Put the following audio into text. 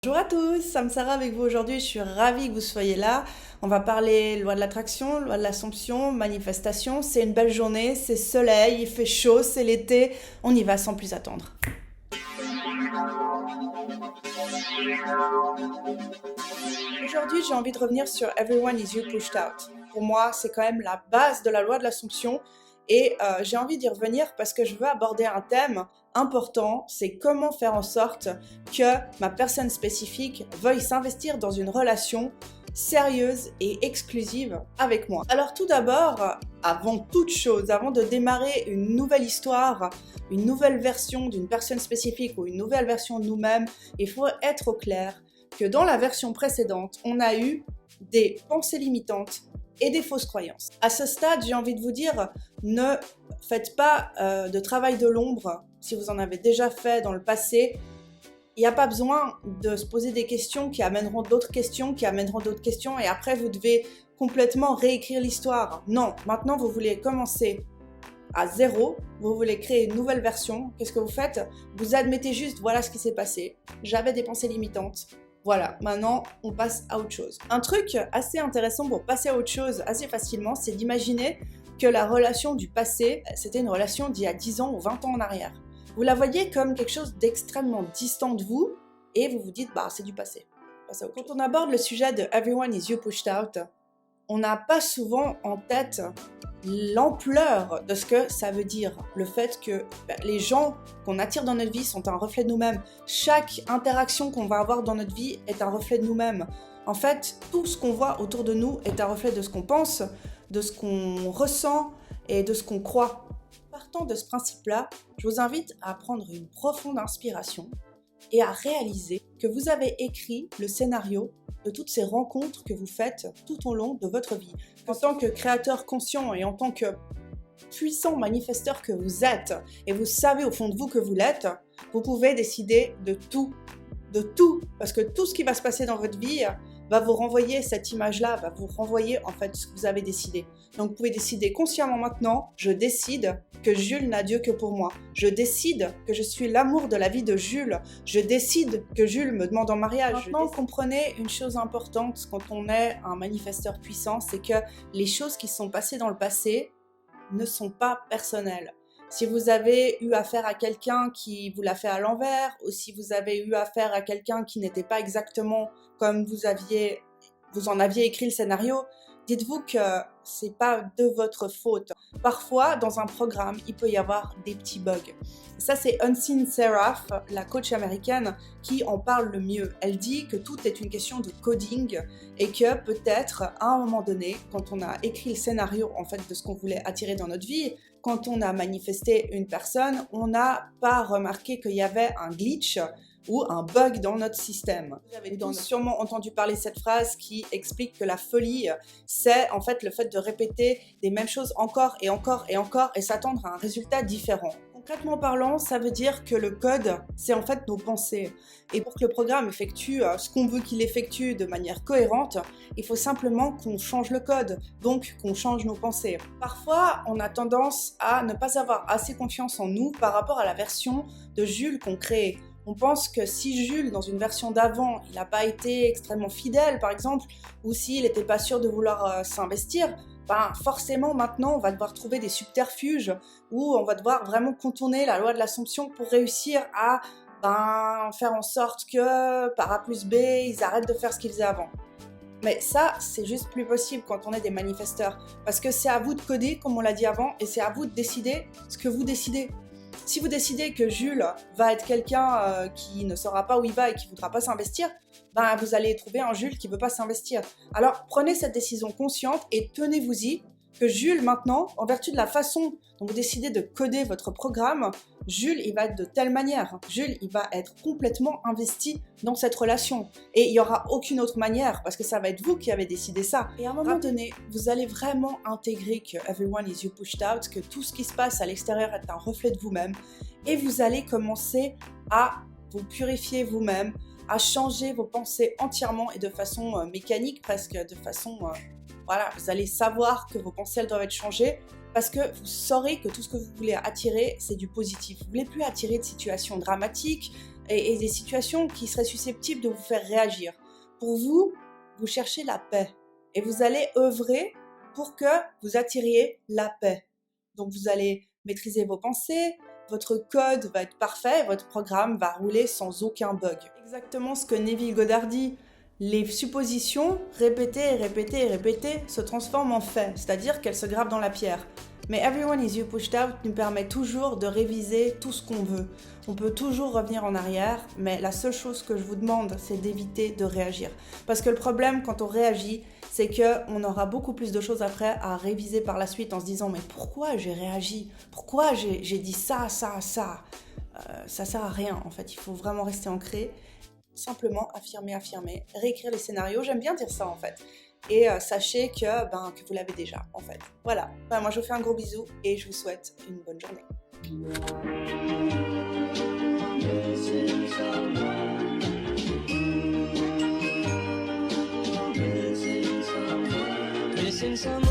Bonjour à tous, Sam Sarah avec vous aujourd'hui, je suis ravie que vous soyez là. On va parler loi de l'attraction, loi de l'Assomption, manifestation. C'est une belle journée, c'est soleil, il fait chaud, c'est l'été. On y va sans plus attendre. Aujourd'hui, j'ai envie de revenir sur Everyone is you pushed out. Pour moi, c'est quand même la base de la loi de l'Assomption et j'ai envie d'y revenir parce que je veux aborder un thème important, c'est comment faire en sorte que ma personne spécifique veuille s'investir dans une relation sérieuse et exclusive avec moi. Alors tout d'abord, avant toute chose, avant de démarrer une nouvelle histoire, une nouvelle version d'une personne spécifique ou une nouvelle version de nous-mêmes, il faut être au clair que dans la version précédente, on a eu des pensées limitantes et des fausses croyances. À ce stade, j'ai envie de vous dire, ne faites pas de travail de l'ombre si vous en avez déjà fait dans le passé. Il n'y a pas besoin de se poser des questions qui amèneront d'autres questions, et après vous devez complètement réécrire l'histoire. Non, maintenant vous voulez commencer à zéro, vous voulez créer une nouvelle version. Qu'est-ce que vous faites? Vous admettez juste, voilà ce qui s'est passé, j'avais des pensées limitantes. Voilà, maintenant on passe à autre chose. Un truc assez intéressant pour passer à autre chose assez facilement, c'est d'imaginer que la relation du passé, c'était une relation d'il y a 10 ans ou 20 ans en arrière. Vous la voyez comme quelque chose d'extrêmement distant de vous et vous vous dites, bah c'est du passé. Quand on aborde le sujet de Everyone is you pushed out, on n'a pas souvent en tête l'ampleur de ce que ça veut dire. Le fait que les gens qu'on attire dans notre vie sont un reflet de nous-mêmes. Chaque interaction qu'on va avoir dans notre vie est un reflet de nous-mêmes. En fait, tout ce qu'on voit autour de nous est un reflet de ce qu'on pense, de ce qu'on ressent et de ce qu'on croit. Partant de ce principe-là, je vous invite à prendre une profonde inspiration et à réaliser que vous avez écrit le scénario de toutes ces rencontres que vous faites tout au long de votre vie. En tant que créateur conscient et en tant que puissant manifesteur que vous êtes, et vous savez au fond de vous que vous l'êtes, vous pouvez décider de tout, parce que tout ce qui va se passer dans votre vie va vous renvoyer cette image-là, va vous renvoyer en fait ce que vous avez décidé. Donc vous pouvez décider consciemment maintenant, je décide que Jules n'a Dieu que pour moi. Je décide que je suis l'amour de la vie de Jules. Je décide que Jules me demande en mariage. Maintenant, comprenez une chose importante quand on est un manifesteur puissant, c'est que les choses qui sont passées dans le passé ne sont pas personnelles. Si vous avez eu affaire à quelqu'un qui vous l'a fait à l'envers, ou si vous avez eu affaire à quelqu'un qui n'était pas exactement comme vous en aviez écrit le scénario, dites-vous que c'est pas de votre faute. Parfois, dans un programme, il peut y avoir des petits bugs. Ça, c'est Unseen Seraph, la coach américaine, qui en parle le mieux. Elle dit que tout est une question de coding et que peut-être, à un moment donné, quand on a écrit le scénario en fait de ce qu'on voulait attirer dans notre vie, quand on a manifesté une personne, on n'a pas remarqué qu'il y avait un glitch ou un bug dans notre système. Vous avez sûrement entendu parler de cette phrase qui explique que la folie, c'est en fait le fait de répéter les mêmes choses encore et encore et encore et s'attendre à un résultat différent. Concrètement parlant, ça veut dire que le code, c'est en fait nos pensées. Et pour que le programme effectue ce qu'on veut qu'il effectue de manière cohérente, il faut simplement qu'on change le code, donc qu'on change nos pensées. Parfois, on a tendance à ne pas avoir assez confiance en nous par rapport à la version de Jules qu'on crée. On pense que si Jules, dans une version d'avant, il n'a pas été extrêmement fidèle, par exemple, ou s'il n'était pas sûr de vouloir s'investir, ben forcément maintenant on va devoir trouver des subterfuges ou on va devoir vraiment contourner la loi de l'Assomption pour réussir à faire en sorte que par A plus B, ils arrêtent de faire ce qu'ils faisaient avant. Mais ça, c'est juste plus possible quand on est des manifesteurs, parce que c'est à vous de coder, comme on l'a dit avant, et c'est à vous de décider ce que vous décidez. Si vous décidez que Jules va être quelqu'un qui ne saura pas où il va et qui ne voudra pas s'investir, ben vous allez trouver un Jules qui ne veut pas s'investir. Alors prenez cette décision consciente et tenez-vous-y que Jules maintenant, en vertu de la façon dont vous décidez de coder votre programme, Jules il va être de telle manière. Jules il va être complètement investi dans cette relation. Et il n'y aura aucune autre manière parce que ça va être vous qui avez décidé ça. Et à un moment donné, vous allez vraiment intégrer que everyone is you pushed out, que tout ce qui se passe à l'extérieur est un reflet de vous-même. Et vous allez commencer à vous purifier vous-même, à changer vos pensées entièrement et de façon mécanique, presque de façon... Voilà, vous allez savoir que vos pensées elles doivent être changées parce que vous saurez que tout ce que vous voulez attirer, c'est du positif. Vous ne voulez plus attirer de situations dramatiques et des situations qui seraient susceptibles de vous faire réagir. Pour vous, vous cherchez la paix et vous allez œuvrer pour que vous attiriez la paix. Donc vous allez maîtriser vos pensées, votre code va être parfait, votre programme va rouler sans aucun bug. Exactement ce que Neville Goddard dit. Les suppositions, répétées et répétées et répétées, se transforment en faits, c'est-à-dire qu'elles se gravent dans la pierre. Mais Everyone is You Pushed Out nous permet toujours de réviser tout ce qu'on veut. On peut toujours revenir en arrière, mais la seule chose que je vous demande, c'est d'éviter de réagir. Parce que le problème quand on réagit, c'est qu'on aura beaucoup plus de choses après à réviser par la suite en se disant « Mais pourquoi j'ai réagi ? Pourquoi j'ai dit ça, ça, ça ?» Ça sert à rien en fait, il faut vraiment rester ancré. Simplement affirmer, réécrire les scénarios, j'aime bien dire ça en fait. Et sachez que vous l'avez déjà en fait. Voilà, moi je vous fais un gros bisou et je vous souhaite une bonne journée. Missing someone.